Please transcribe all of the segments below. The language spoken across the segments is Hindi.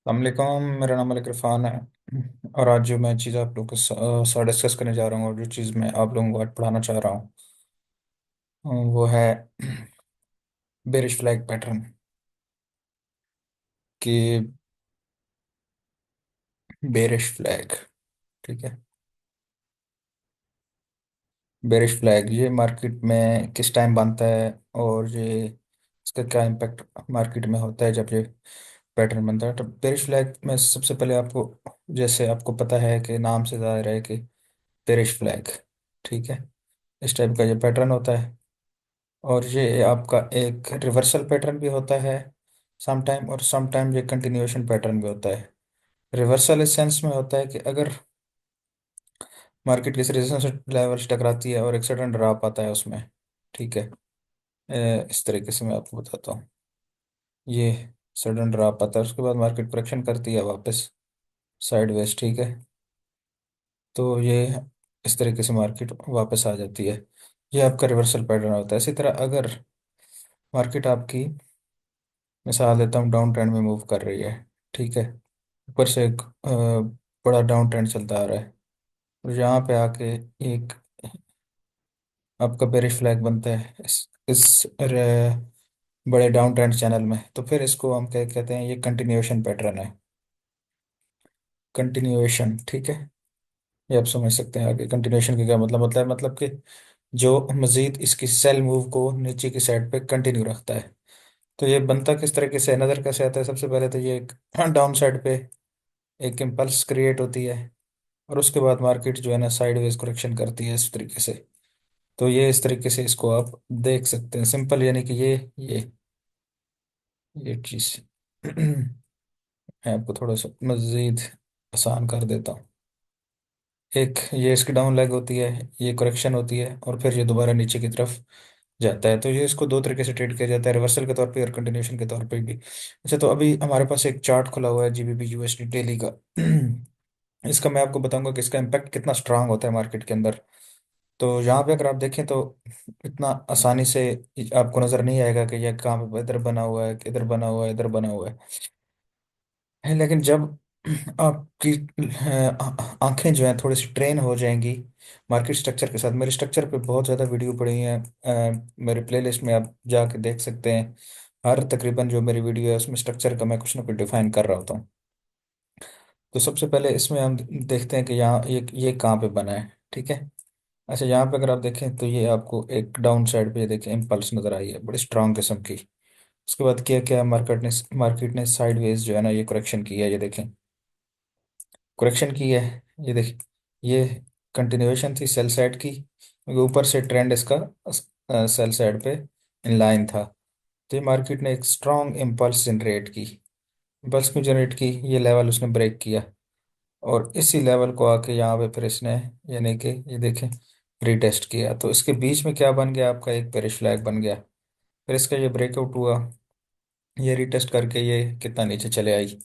अलैक्म, मेरा नाम मलिक इरफान है। और आज जो मैं चीज़ आप लोग के साथ डिस्कस करने जा रहा हूँ, और जो चीज़ मैं आप लोगों को आज पढ़ाना चाह रहा हूँ, वो है बेरिश फ्लैग पैटर्न। कि बेरिश फ्लैग, ठीक है। बेरिश फ्लैग ये मार्केट में किस टाइम बनता है, और ये इसका क्या इम्पैक्ट मार्केट में होता है जब ये पैटर्न बनता है। तो बेरिश फ्लैग में सबसे पहले आपको, जैसे आपको पता है कि नाम से ज़ाहिर है कि बेरिश फ्लैग, ठीक है, इस टाइप का ये पैटर्न होता है। और ये आपका एक रिवर्सल पैटर्न भी होता है सम टाइम, और सम टाइम ये कंटिन्यूएशन पैटर्न भी होता है। रिवर्सल इस सेंस में होता है कि अगर मार्केट किसी रेजिस्टेंस लेवल से टकराती है और एक सडन ड्रॉप आता है उसमें, ठीक है। इस तरीके से मैं आपको बताता हूँ। ये सडन ड्रॉप आता है, उसके बाद मार्केट करेक्शन करती है वापस साइडवेज, ठीक है। तो ये इस तरीके से मार्केट वापस आ जाती है। ये आपका रिवर्सल पैटर्न होता है। इसी तरह अगर मार्केट आपकी, मिसाल देता हूँ, डाउन ट्रेंड में मूव कर रही है, ठीक है, ऊपर से एक बड़ा डाउन ट्रेंड चलता आ रहा है, और यहाँ पे आके एक आपका बेरिश फ्लैग बनता है बड़े डाउन ट्रेंड चैनल में, तो फिर इसको हम क्या कहते हैं, ये कंटिन्यूएशन पैटर्न है। कंटिन्यूएशन, ठीक है। ये आप समझ सकते हैं आगे कंटिन्यूएशन का क्या मतलब कि जो मजीद इसकी सेल मूव को नीचे की साइड पे कंटिन्यू रखता है। तो ये बनता किस तरीके से, नज़र कैसे आता है, सबसे पहले तो ये एक डाउन साइड पे एक इम्पल्स क्रिएट होती है, और उसके बाद मार्केट जो है ना साइडवेज करेक्शन करती है इस तरीके से। तो ये इस तरीके से इसको आप देख सकते हैं सिंपल, यानी कि ये चीज़ मैं आपको थोड़ा सा मज़ीद आसान कर देता हूँ। एक ये इसकी डाउन लेग होती है, ये करेक्शन होती है, और फिर ये दोबारा नीचे की तरफ जाता है। तो ये इसको दो तरीके से ट्रेड किया जाता है, रिवर्सल के तौर पे और कंटिन्यूशन के तौर पे भी। अच्छा, तो अभी हमारे पास एक चार्ट खुला हुआ है जीबीपी यूएसडी डेली का। इसका मैं आपको बताऊंगा कि इसका इम्पैक्ट कितना स्ट्रांग होता है मार्केट के अंदर। तो यहाँ पे अगर आप देखें तो इतना आसानी से आपको नज़र नहीं आएगा कि यह कहाँ पे इधर बना हुआ है, इधर बना हुआ है, इधर बना हुआ है। लेकिन जब आपकी आंखें जो हैं थोड़ी सी ट्रेन हो जाएंगी मार्केट स्ट्रक्चर के साथ, मेरे स्ट्रक्चर पे बहुत ज़्यादा वीडियो पड़ी हैं। मेरे प्लेलिस्ट में आप जाके देख सकते हैं। हर तकरीबन जो मेरी वीडियो है उसमें स्ट्रक्चर का मैं कुछ ना कुछ डिफाइन कर रहा होता हूँ। तो सबसे पहले इसमें हम देखते हैं कि यहाँ ये कहाँ पे बना है, ठीक है। अच्छा, यहाँ पे अगर आप देखें तो ये आपको एक डाउन साइड पे देखें इम्पल्स नज़र आई है बड़ी स्ट्रांग किस्म की। उसके बाद क्या क्या मार्केट ने साइडवेज जो है ना ये करेक्शन की है, ये देखें, करेक्शन की है। ये देखें, ये कंटिन्यूएशन थी सेल साइड की, क्योंकि ऊपर से ट्रेंड इसका सेल साइड पे इन लाइन था। तो ये मार्केट ने एक स्ट्रांग इम्पल्स जनरेट की। इम्पल्स क्यों जनरेट की, ये लेवल उसने ब्रेक किया, और इसी लेवल को आके यहाँ पे फिर इसने, यानी कि ये देखें, रीटेस्ट किया। तो इसके बीच में क्या बन गया, आपका एक बेरिश फ्लैग बन गया। फिर इसका ये ब्रेकआउट हुआ, ये रीटेस्ट करके ये कितना नीचे चले आई।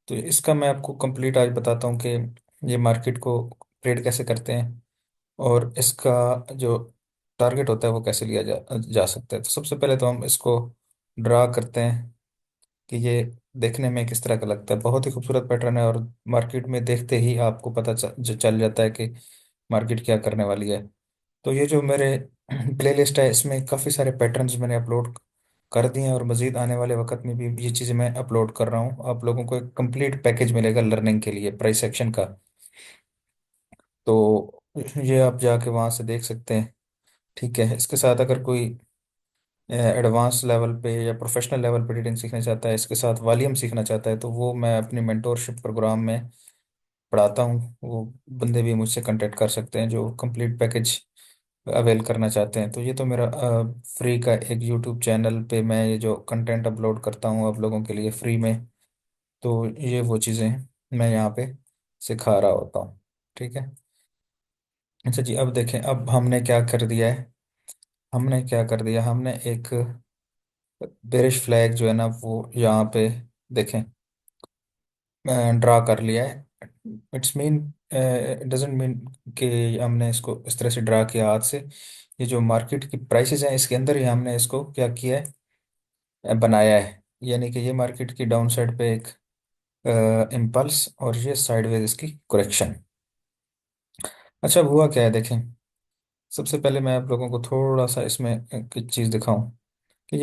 तो इसका मैं आपको कंप्लीट आज बताता हूँ कि ये मार्केट को ट्रेड कैसे करते हैं, और इसका जो टारगेट होता है वो कैसे लिया जा सकता है। तो सबसे पहले तो हम इसको ड्रा करते हैं कि ये देखने में किस तरह का लगता है। बहुत ही खूबसूरत पैटर्न है, और मार्केट में देखते ही आपको पता चल जाता है कि मार्केट क्या करने वाली है। तो ये जो मेरे प्लेलिस्ट है इसमें काफ़ी सारे पैटर्न्स मैंने अपलोड कर दिए हैं, और मज़ीद आने वाले वक्त में भी ये चीज़ें मैं अपलोड कर रहा हूँ। आप लोगों को एक कंप्लीट पैकेज मिलेगा लर्निंग के लिए प्राइस सेक्शन का। तो ये आप जाके वहाँ से देख सकते हैं, ठीक है। इसके साथ अगर कोई एडवांस लेवल पे या प्रोफेशनल लेवल पे ट्रेडिंग सीखना चाहता है, इसके साथ वॉल्यूम सीखना चाहता है, तो वो मैं अपनी मेंटोरशिप प्रोग्राम में पढ़ाता हूँ। वो बंदे भी मुझसे कांटेक्ट कर सकते हैं जो कंप्लीट पैकेज अवेल करना चाहते हैं। तो ये तो मेरा फ्री का एक यूट्यूब चैनल पे मैं ये जो कंटेंट अपलोड करता हूँ आप लोगों के लिए फ्री में। तो ये वो चीज़ें मैं यहाँ पे सिखा रहा होता हूँ, ठीक है। अच्छा जी, अब देखें, अब हमने क्या कर दिया है। हमने एक बेरिश फ्लैग जो है ना वो यहाँ पे देखें ड्रा कर लिया है। It's mean, it doesn't mean कि हमने इसको इस तरह से ड्रा किया हाथ से। ये जो मार्केट की प्राइसेस हैं इसके अंदर ही हमने इसको क्या किया है, बनाया है। यानी कि ये मार्केट की डाउन साइड पे एक इम्पल्स और ये साइडवेज इसकी करेक्शन। अच्छा, अब हुआ क्या है देखें। सबसे पहले मैं आप लोगों को थोड़ा सा इसमें कुछ चीज़ दिखाऊं कि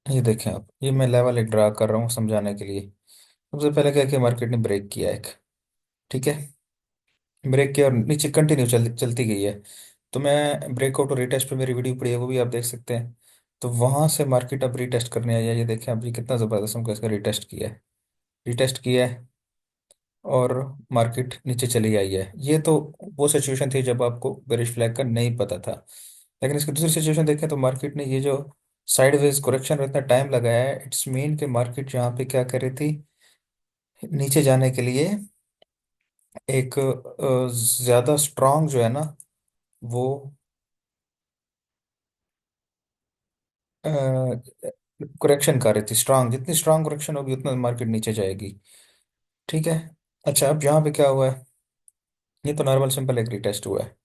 ये देखें आप, ये मैं लेवल एक ड्रा कर रहा हूँ समझाने के लिए। सबसे पहले क्या किया, मार्केट ने ब्रेक किया एक। ठीक है, ब्रेक किया और नीचे कंटिन्यू चलती गई है। तो मैं ब्रेकआउट और रिटेस्ट पे मेरी वीडियो पड़ी है, वो भी आप देख सकते हैं। तो वहां से मार्केट अब रिटेस्ट करने आई है, ये देखें अभी कितना ज़बरदस्त हमको इसका रिटेस्ट किया है। रिटेस्ट किया है और मार्केट नीचे चली आई है। ये तो वो सिचुएशन थी जब आपको बेरिश फ्लैग का नहीं पता था। लेकिन इसकी दूसरी सिचुएशन देखें तो मार्केट ने ये जो साइडवेज करेक्शन में इतना टाइम लगाया है, इट्स मीन कि मार्केट यहाँ पे क्या कर रही थी, नीचे जाने के लिए एक ज्यादा स्ट्रांग जो है ना, वो करेक्शन कर रही थी। स्ट्रांग, जितनी स्ट्रांग करेक्शन होगी उतना मार्केट नीचे जाएगी। ठीक है। अच्छा, अब यहाँ पे क्या हुआ है, ये तो नॉर्मल सिंपल एक रिटेस्ट हुआ है।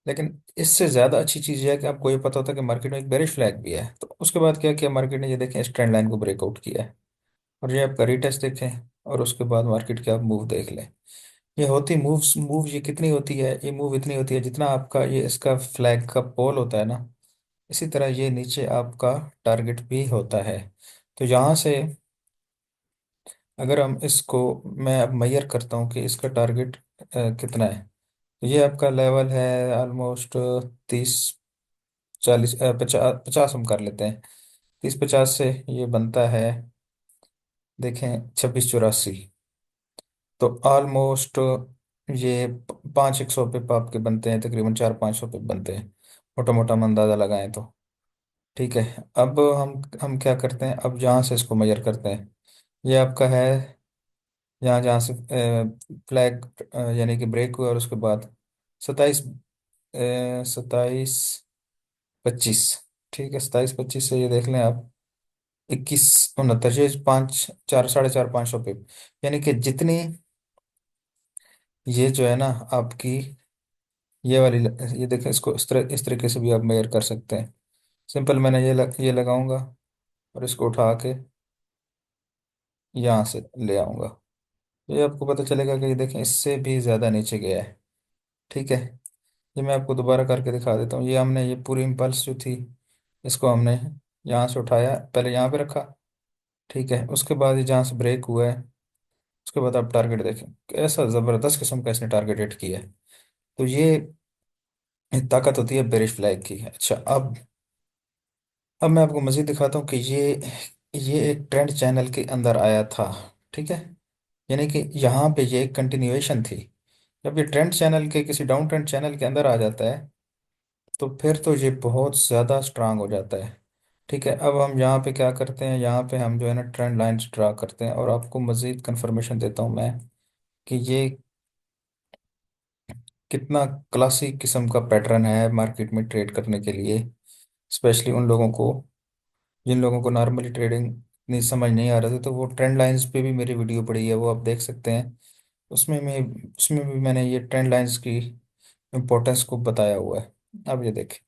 लेकिन इससे ज्यादा अच्छी चीज ये है कि आपको ये पता होता है कि मार्केट में एक बेरिश फ्लैग भी है। तो उसके बाद क्या किया मार्केट ने, ये देखें इस ट्रेंड लाइन को ब्रेकआउट किया है। और ये आपका रीटेस्ट देखें, और उसके बाद मार्केट के आप मूव देख लें। ये होती मूव्स, मूव ये कितनी होती है, ये मूव इतनी होती है जितना आपका ये इसका फ्लैग का पोल होता है ना। इसी तरह ये नीचे आपका टारगेट भी होता है। तो यहाँ से अगर हम इसको, मैं अब मेजर करता हूँ कि इसका टारगेट कितना है। तो ये आपका लेवल है ऑलमोस्ट 30, 40, 50, 50 हम कर लेते हैं। 30, 50 से ये बनता है, देखें 26, 84। तो ऑलमोस्ट ये 5, 100 पिप आपके बनते हैं, तकरीबन 4, 500 पिप बनते हैं, मोटा मोटा हम अंदाज़ा लगाएं तो। ठीक है। अब हम क्या करते हैं, अब जहाँ से इसको मेजर करते हैं, ये आपका है यहाँ जहाँ से फ्लैग यानी कि ब्रेक हुआ, और उसके बाद 27, 27, 25। ठीक है, 27, 25 से ये देख लें आप, 21, 69, ये 5, 4, 4.5, 500 पिप। यानी कि जितनी ये जो है ना आपकी, ये वाली ये देखें, इसको इस तरीके से भी आप मेजर कर सकते हैं। सिंपल मैंने ये लगाऊंगा और इसको उठा के यहाँ से ले आऊंगा। तो ये आपको पता चलेगा कि ये देखें इससे भी ज़्यादा नीचे गया है। ठीक है, ये मैं आपको दोबारा करके दिखा देता हूँ। ये हमने ये पूरी इम्पल्स जो थी, इसको हमने यहाँ से उठाया, पहले यहाँ पे रखा। ठीक है, उसके बाद ये जहाँ से ब्रेक हुआ है, उसके बाद आप टारगेट देखें कैसा ज़बरदस्त किस्म का इसने टारगेट हिट किया है। तो ये ताकत होती है बेरिश फ्लैग की। अच्छा, अब मैं आपको मज़ीद दिखाता हूँ कि ये एक ट्रेंड चैनल के अंदर आया था। ठीक है, यानी कि यहाँ पे ये एक कंटिन्यूएशन थी। जब ये ट्रेंड चैनल के किसी डाउन ट्रेंड चैनल के अंदर आ जाता है, तो फिर तो ये बहुत ज़्यादा स्ट्रांग हो जाता है। ठीक है, अब हम यहाँ पे क्या करते हैं, यहाँ पे हम जो है ना ट्रेंड लाइंस ड्रा करते हैं, और आपको मज़ीद कंफर्मेशन देता हूँ मैं कि ये कितना क्लासिक किस्म का पैटर्न है मार्केट में ट्रेड करने के लिए। स्पेशली उन लोगों को जिन लोगों को नॉर्मली ट्रेडिंग नहीं समझ नहीं आ रहा था, तो वो ट्रेंड लाइंस पे भी मेरी वीडियो पड़ी है, वो आप देख सकते हैं। उसमें भी मैंने ये ट्रेंड लाइंस की इम्पोर्टेंस को बताया हुआ है। अब ये देखें,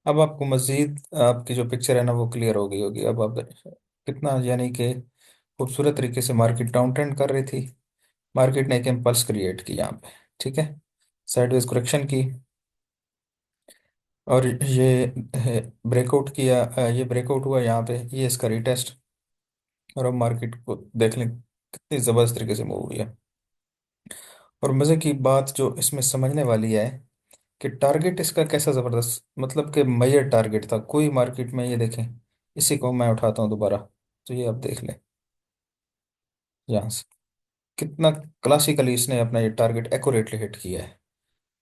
अब आपको मज़ीद आपकी जो पिक्चर है ना वो क्लियर हो गई होगी। अब आप कितना यानी कि खूबसूरत तरीके से मार्केट डाउन ट्रेंड कर रही थी, मार्केट ने एक इम्पल्स क्रिएट की यहाँ पे। ठीक है, साइडवेज करेक्शन की, और ये ब्रेकआउट किया, ये ब्रेकआउट हुआ यहाँ पे, ये इसका रिटेस्ट। और अब मार्केट को देख लें कितनी ज़बरदस्त तरीके से मूव हुई है। और मज़े की बात जो इसमें समझने वाली है कि टारगेट इसका कैसा ज़बरदस्त, मतलब कि मेजर टारगेट था कोई मार्केट में। ये देखें, इसी को मैं उठाता हूँ दोबारा, तो ये आप देख लें यहाँ से कितना क्लासिकली इसने अपना ये टारगेट एक्यूरेटली हिट किया है।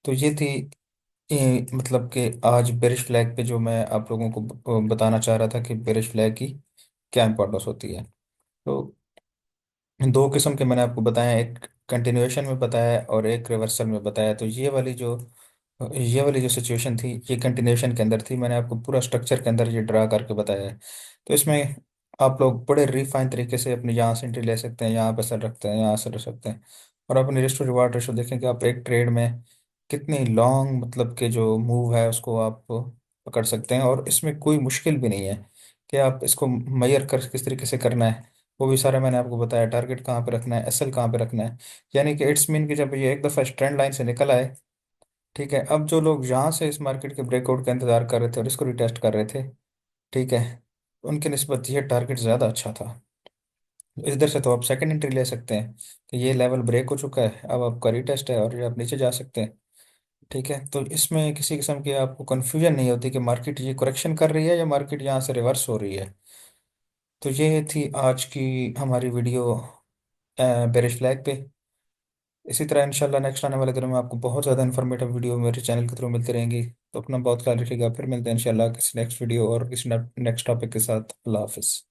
तो ये थी मतलब कि आज बेरिश फ्लैग पे जो मैं आप लोगों को बताना चाह रहा था कि बेरिश फ्लैग की क्या इंपॉर्टेंस होती है। तो दो किस्म के मैंने आपको बताया, एक कंटिन्यूएशन में बताया और एक रिवर्सल में बताया। तो ये वाली जो सिचुएशन थी, ये कंटिन्यूएशन के अंदर थी। मैंने आपको पूरा स्ट्रक्चर के अंदर ये ड्रा करके बताया है। तो इसमें आप लोग बड़े रिफाइन तरीके से अपने यहाँ से एंट्री ले सकते हैं, यहाँ पे सर रखते हैं, यहाँ से रख सकते हैं। और अपनी रिस्क टू रिवार्ड रेशो देखें कि आप एक ट्रेड में कितनी लॉन्ग मतलब के जो मूव है उसको आप पकड़ सकते हैं, और इसमें कोई मुश्किल भी नहीं है। कि आप इसको मैयर कर किस तरीके से करना है, वो भी सारा मैंने आपको बताया। टारगेट कहाँ पे रखना है, एसएल कहाँ पे रखना है। यानी कि इट्स मीन कि जब ये एक दफ़ा ट्रेंड लाइन से निकल आए, ठीक है, अब जो लोग यहाँ से इस मार्केट के ब्रेकआउट का इंतजार कर रहे थे और इसको रिटेस्ट कर रहे थे, ठीक है, उनकी निस्बत ये टारगेट ज़्यादा अच्छा था। इधर से तो आप सेकंड एंट्री ले सकते हैं कि ये लेवल ब्रेक हो चुका है, अब आपका रीटेस्ट है और ये आप नीचे जा सकते हैं। ठीक है, तो इसमें किसी किस्म की आपको कंफ्यूजन नहीं होती कि मार्केट ये करेक्शन कर रही है या मार्केट यहाँ से रिवर्स हो रही है। तो ये थी आज की हमारी वीडियो बेरिश फ्लैग पे। इसी तरह इंशाल्लाह नेक्स्ट आने वाले दिनों में आपको बहुत ज़्यादा इन्फॉर्मेटिव वीडियो मेरे चैनल के थ्रू मिलती रहेंगी। तो अपना बहुत ख्याल रखिएगा, फिर मिलते हैं इंशाल्लाह किसी नेक्स्ट वीडियो और किसी नेक्स्ट टॉपिक के साथ। अल्लाह हाफिज़।